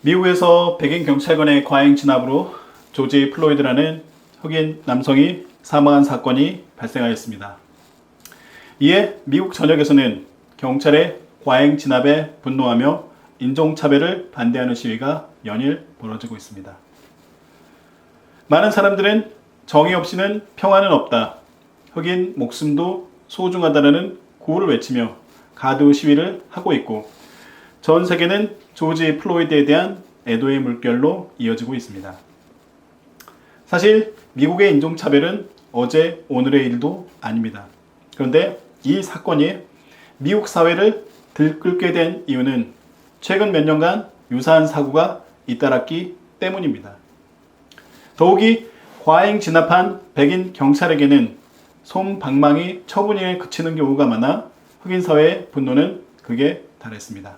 미국에서 백인 경찰관의 과잉 진압으로 조지 플로이드라는 흑인 남성이 사망한 사건이 발생하였습니다. 이에 미국 전역에서는 경찰의 과잉 진압에 분노하며 인종차별을 반대하는 시위가 연일 벌어지고 있습니다. 많은 사람들은 정의 없이는 평화는 없다, 흑인 목숨도 소중하다라는 구호를 외치며 가드 시위를 하고 있고, 전 세계는 조지 플로이드에 대한 애도의 물결로 이어지고 있습니다. 사실 미국의 인종차별은 어제 오늘의 일도 아닙니다. 그런데 이 사건이 미국 사회를 들끓게 된 이유는 최근 몇 년간 유사한 사고가 잇따랐기 때문입니다. 더욱이 과잉 진압한 백인 경찰에게는 솜방망이 처분에 그치는 경우가 많아 흑인 사회의 분노는 극에 달했습니다.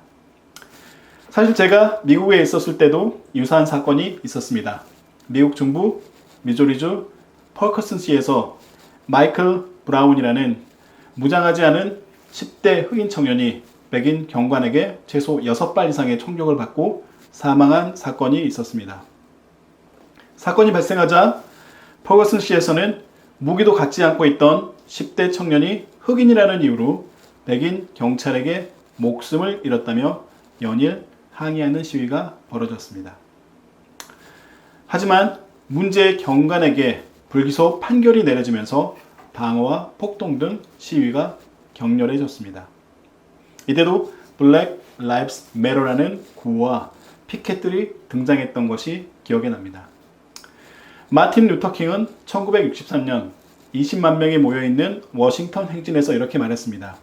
사실 제가 미국에 있었을 때도 유사한 사건이 있었습니다. 미국 중부 미조리주 퍼커슨시에서 마이클 브라운이라는 무장하지 않은 10대 흑인 청년이 백인 경관에게 최소 6발 이상의 총격을 받고 사망한 사건이 있었습니다. 사건이 발생하자 퍼거슨시에서는 무기도 갖지 않고 있던 10대 청년이 흑인이라는 이유로 백인 경찰에게 목숨을 잃었다며 연일 항의하는 시위가 벌어졌습니다. 하지만 문제의 경관에게 불기소 판결이 내려지면서 방어와 폭동 등 시위가 격렬해졌습니다. 이때도 블랙 라이브스 매터라는 구호와 피켓들이 등장했던 것이 기억에 납니다. 마틴 루터 킹은 1963년 20만 명이 모여있는 워싱턴 행진에서 이렇게 말했습니다.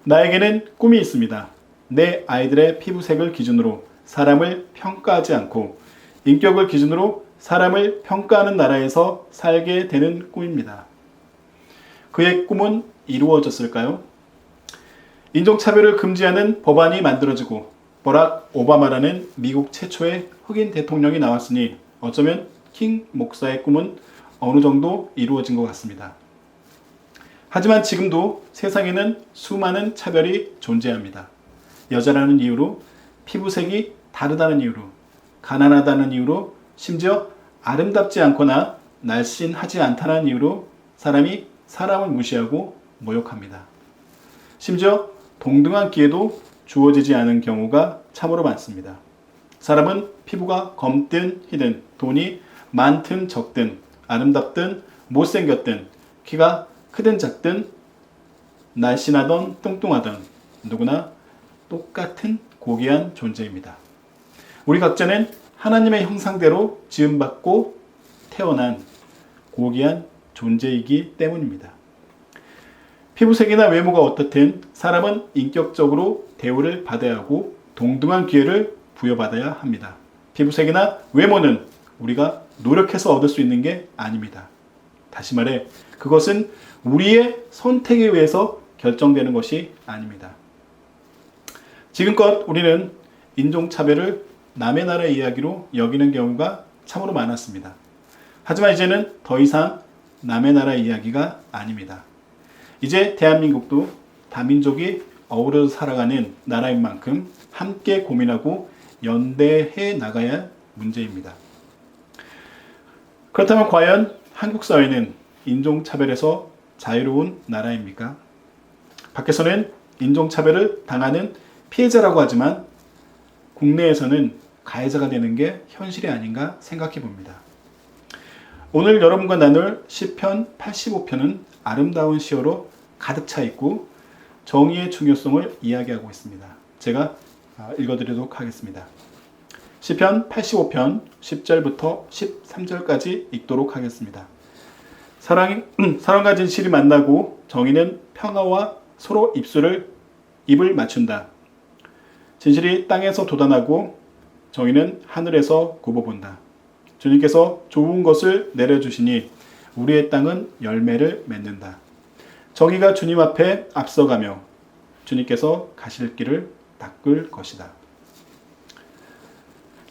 나에게는 꿈이 있습니다. 내 아이들의 피부색을 기준으로 사람을 평가하지 않고 인격을 기준으로 사람을 평가하는 나라에서 살게 되는 꿈입니다. 그의 꿈은 이루어졌을까요? 인종차별을 금지하는 법안이 만들어지고 버락 오바마라는 미국 최초의 흑인 대통령이 나왔으니 어쩌면 킹 목사의 꿈은 어느 정도 이루어진 것 같습니다. 하지만 지금도 세상에는 수많은 차별이 존재합니다. 여자라는 이유로, 피부색이 다르다는 이유로, 가난하다는 이유로, 심지어 아름답지 않거나 날씬하지 않다는 이유로 사람이 사람을 무시하고 모욕합니다. 심지어 동등한 기회도 주어지지 않은 경우가 참으로 많습니다. 사람은 피부가 검든 희든, 돈이 많든 적든, 아름답든 못생겼든, 키가 크든 작든, 날씬하던 뚱뚱하던 누구나 똑같은 고귀한 존재입니다. 우리 각자는 하나님의 형상대로 지음받고 태어난 고귀한 존재이기 때문입니다. 피부색이나 외모가 어떻든 사람은 인격적으로 대우를 받아야 하고 동등한 기회를 부여받아야 합니다. 피부색이나 외모는 우리가 노력해서 얻을 수 있는 게 아닙니다. 다시 말해 그것은 우리의 선택에 의해서 결정되는 것이 아닙니다. 지금껏 우리는 인종차별을 남의 나라 이야기로 여기는 경우가 참으로 많았습니다. 하지만 이제는 더 이상 남의 나라 이야기가 아닙니다. 이제 대한민국도 다민족이 어우러 살아가는 나라인 만큼 함께 고민하고 연대해 나가야 할 문제입니다. 그렇다면 과연 한국 사회는 인종차별에서 자유로운 나라입니까? 밖에서는 인종차별을 당하는 피해자라고 하지만 국내에서는 가해자가 되는 게 현실이 아닌가 생각해 봅니다. 오늘 여러분과 나눌 시편 85편은 아름다운 시어로 가득 차 있고 정의의 중요성을 이야기하고 있습니다. 제가 읽어드리도록 하겠습니다. 시편 85편 10절부터 13절까지 읽도록 하겠습니다. 사랑과 진실이 만나고 정의는 평화와 서로 입을 맞춘다. 진실이 땅에서 돋아나고 정의는 하늘에서 굽어본다. 주님께서 좋은 것을 내려주시니 우리의 땅은 열매를 맺는다. 정의가 주님 앞에 앞서가며 주님께서 가실 길을 닦을 것이다.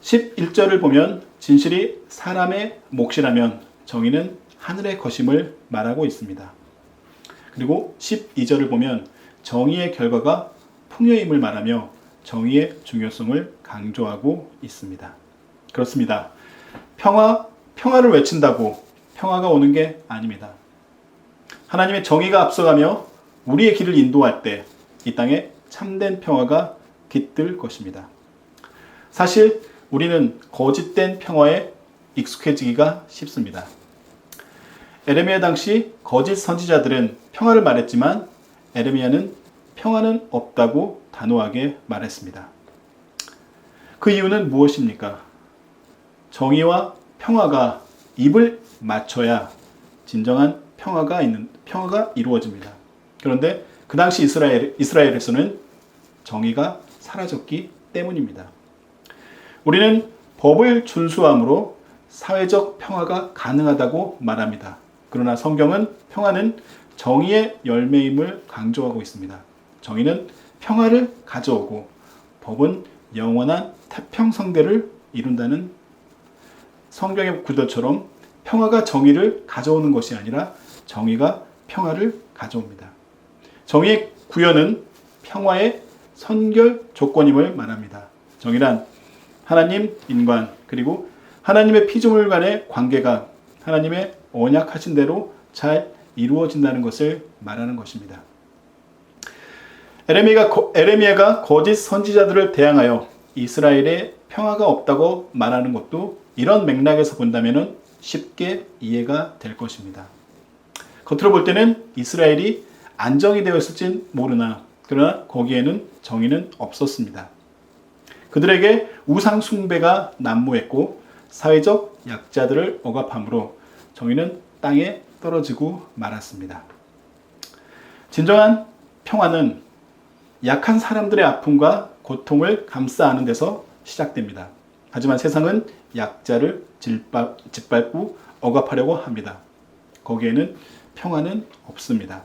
11절을 보면 진실이 사람의 몫이라면 정의는 하늘의 것임을 말하고 있습니다. 그리고 12절을 보면 정의의 결과가 풍요임을 말하며 정의의 중요성을 강조하고 있습니다. 그렇습니다. 평화를 외친다고 평화가 오는 게 아닙니다. 하나님의 정의가 앞서가며 우리의 길을 인도할 때 이 땅에 참된 평화가 깃들 것입니다. 사실 우리는 거짓된 평화에 익숙해지기가 쉽습니다. 에레미야 당시 거짓 선지자들은 평화를 말했지만 에레미야는 평화는 없다고 단호하게 말했습니다. 그 이유는 무엇입니까? 정의와 평화가 입을 맞춰야 진정한 평화가 이루어집니다. 그런데 그 당시 이스라엘에서는 정의가 사라졌기 때문입니다. 우리는 법을 준수함으로 사회적 평화가 가능하다고 말합니다. 그러나 성경은 평화는 정의의 열매임을 강조하고 있습니다. 정의는 평화를 가져오고 법은 영원한 태평성대를 이룬다는 성경의 구절처럼 평화가 정의를 가져오는 것이 아니라 정의가 평화를 가져옵니다. 정의의 구현은 평화의 선결 조건임을 말합니다. 정의란 하나님, 인간, 그리고 하나님의 피조물 간의 관계가 하나님의 언약하신 대로 잘 이루어진다는 것을 말하는 것입니다. 에레미야가 거짓 선지자들을 대항하여 이스라엘에 평화가 없다고 말하는 것도 이런 맥락에서 본다면 쉽게 이해가 될 것입니다. 겉으로 볼 때는 이스라엘이 안정이 되었을진 모르나 그러나 거기에는 정의는 없었습니다. 그들에게 우상 숭배가 난무했고 사회적 약자들을 억압함으로 정의는 땅에 떨어지고 말았습니다. 진정한 평화는 약한 사람들의 아픔과 고통을 감싸 안는 데서 시작됩니다. 하지만 세상은 약자를 짓밟고 억압하려고 합니다. 거기에는 평화는 없습니다.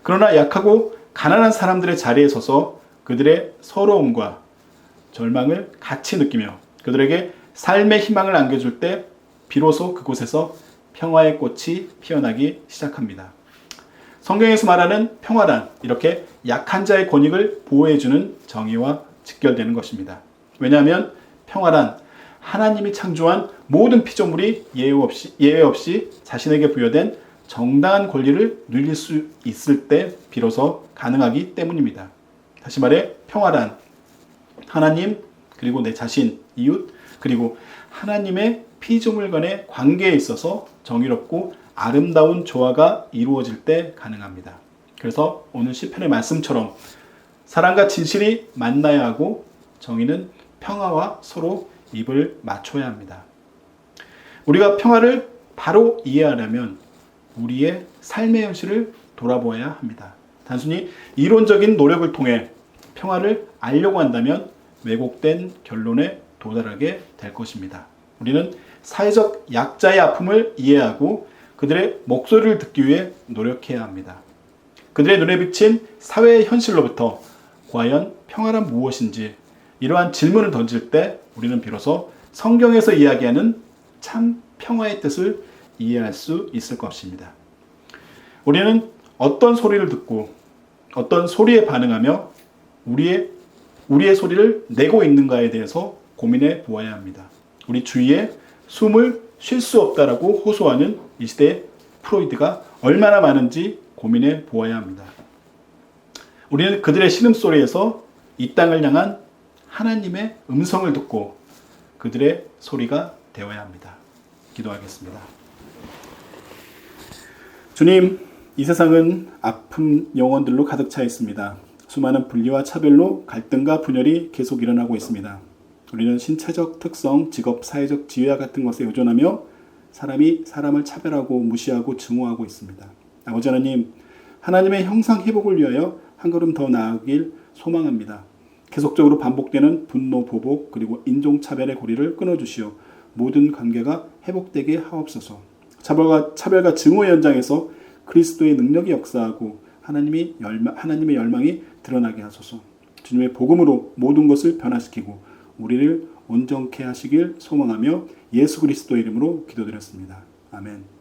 그러나 약하고 가난한 사람들의 자리에 서서 그들의 서러움과 절망을 같이 느끼며 그들에게 삶의 희망을 안겨줄 때 비로소 그곳에서 평화의 꽃이 피어나기 시작합니다. 성경에서 말하는 평화란 이렇게 약한 자의 권익을 보호해주는 정의와 직결되는 것입니다. 왜냐하면 평화란 하나님이 창조한 모든 피조물이 예외 없이 자신에게 부여된 정당한 권리를 누릴 수 있을 때 비로소 가능하기 때문입니다. 다시 말해 평화란 하나님 그리고 내 자신, 이웃 그리고 하나님의 피조물 간의 관계에 있어서 정의롭고 아름다운 조화가 이루어질 때 가능합니다. 그래서 오늘 시편의 말씀처럼 사랑과 진실이 만나야 하고 정의는 평화와 서로 입을 맞춰야 합니다. 우리가 평화를 바로 이해하려면 우리의 삶의 현실을 돌아보아야 합니다. 단순히 이론적인 노력을 통해 평화를 알려고 한다면 왜곡된 결론에 도달하게 될 것입니다. 우리는 사회적 약자의 아픔을 이해하고 그들의 목소리를 듣기 위해 노력해야 합니다. 그들의 눈에 비친 사회의 현실로부터 과연 평화란 무엇인지 이러한 질문을 던질 때 우리는 비로소 성경에서 이야기하는 참 평화의 뜻을 이해할 수 있을 것입니다. 우리는 어떤 소리를 듣고 어떤 소리에 반응하며 우리의 소리를 내고 있는가에 대해서 고민해 보아야 합니다. 우리 주위에 숨을 쉴 수 없다라고 호소하는 이 시대의 프로이드가 얼마나 많은지 고민해 보아야 합니다. 우리는 그들의 신음소리에서 이 땅을 향한 하나님의 음성을 듣고 그들의 소리가 되어야 합니다. 기도하겠습니다. 주님, 이 세상은 아픔 영혼들로 가득 차 있습니다. 수많은 분리와 차별로 갈등과 분열이 계속 일어나고 있습니다. 우리는 신체적 특성, 직업, 사회적 지위와 같은 것에 의존하며 사람이 사람을 차별하고 무시하고 증오하고 있습니다. 아버지 하나님, 하나님의 형상 회복을 위하여 한 걸음 더 나아가길 소망합니다. 계속적으로 반복되는 분노, 보복, 그리고 인종차별의 고리를 끊어주시어 모든 관계가 회복되게 하옵소서. 차별과 증오의 현장에서 그리스도의 능력이 역사하고 하나님의 열망이 드러나게 하소서. 주님의 복음으로 모든 것을 변화시키고 우리를 온전케 하시길 소망하며 예수 그리스도의 이름으로 기도드렸습니다. 아멘.